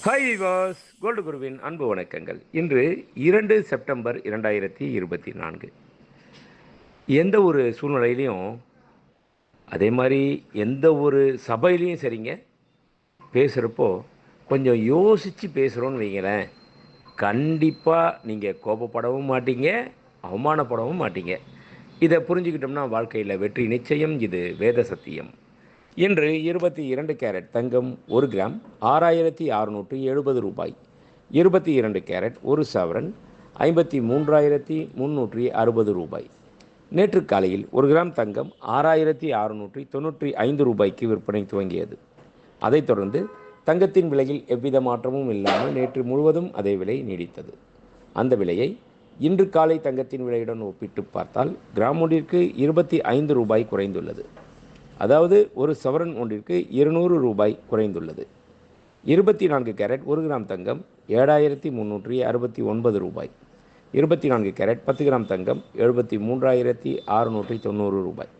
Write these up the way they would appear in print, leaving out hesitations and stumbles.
Hi விவாஸ், gold குருவின் அன்பு வணக்கங்கள். இன்று 2 செப்டம்பர் 2024. எந்த ஒரு சூழ்நிலையிலையும் அதே மாதிரி எந்த ஒரு சபையிலையும் சரிங்க, பேசுகிறப்போ கொஞ்சம் யோசித்து பேசுகிறோன்னு வைங்களேன், கண்டிப்பாக நீங்கள் கோபப்படவும் மாட்டீங்க, அவமானப்படவும் மாட்டீங்க. இதை புரிஞ்சுக்கிட்டோம்னா வாழ்க்கையில் வெற்றி நிச்சயம். இது வேத சத்தியம். இன்று 22 கேரட் தங்கம் 1 கிராம் 6670 ரூபாய். 22 கேரட் 1 சவரன் 53,360 ரூபாய். நேற்று காலையில் 1 கிராம் தங்கம் 6,695 ரூபாய்க்கு விற்பனை துவங்கியது. அதைத் தொடர்ந்து தங்கத்தின் விலையில் எவ்வித மாற்றமும் இல்லாமல் நேற்று முழுவதும் அதே விலை நீடித்தது. அந்த விலையை இன்று காலை தங்கத்தின் விலையுடன் ஒப்பிட்டு பார்த்தால் கிராம் ஒன்றிற்கு 25 ரூபாய் குறைந்துள்ளது. அதாவது ஒரு சவரன் ஒன்றிற்கு 200 ரூபாய் குறைந்துள்ளது. 24 கேரட் 1 கிராம் தங்கம் 7,369 ரூபாய். 24 கேரட் 10 கிராம் தங்கம் 73,690 ரூபாய்.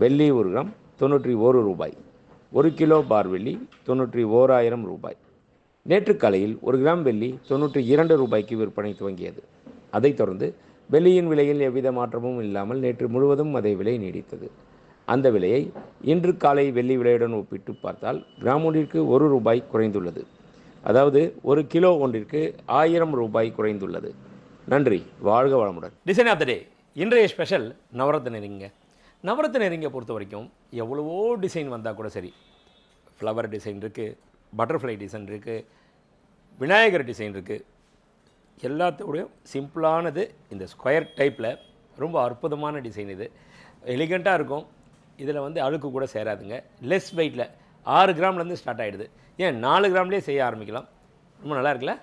வெள்ளி 1 கிராம் 91 ரூபாய். 1 கிலோ பார் வெள்ளி 91,000 ரூபாய். நேற்று காலையில் 1 கிராம் வெள்ளி 92 ரூபாய்க்கு விற்பனை துவங்கியது. அதைத் தொடர்ந்து வெள்ளியின் விலையில் எவ்வித மாற்றமும் இல்லாமல் நேற்று முழுவதும் அதே விலை நீடித்தது. அந்த விலையை இன்று காலை வெள்ளி விலையுடன் ஒப்பிட்டு பார்த்தால் கிராம் ஒன்றிற்கு 1 ரூபாய் குறைந்துள்ளது. அதாவது 1 கிலோ ஒன்றிற்கு 1000 ரூபாய் குறைந்துள்ளது. நன்றி, வாழ்க வளமுடன். டிசைன் ஆஃப் த டே. இன்றைய ஸ்பெஷல் நவரத்ன ரிங்க. நவரத்ன ரிங்கை பொறுத்த வரைக்கும் எவ்வளவோ டிசைன் வந்தால் கூட சரி, ஃப்ளவர் டிசைன் இருக்குது, பட்டர்ஃப்ளை டிசைன் இருக்குது, விநாயகர் டிசைன் இருக்குது. எல்லாத்தோடையும் சிம்பிளானது இந்த ஸ்கொயர் டைப்பில் ரொம்ப அற்புதமான டிசைன். இது எலிகண்ட்டாக இருக்கும். இதில் அழுக்கு கூட சேராதுங்க. லெஸ் வெயிட்டில் 6 கிராம்லேருந்து ஸ்டார்ட் ஆகிடுது. ஏன் 4 கிராம்லேயே செய்ய ஆரம்பிக்கலாம். ரொம்ப நல்லா இருக்குல்ல.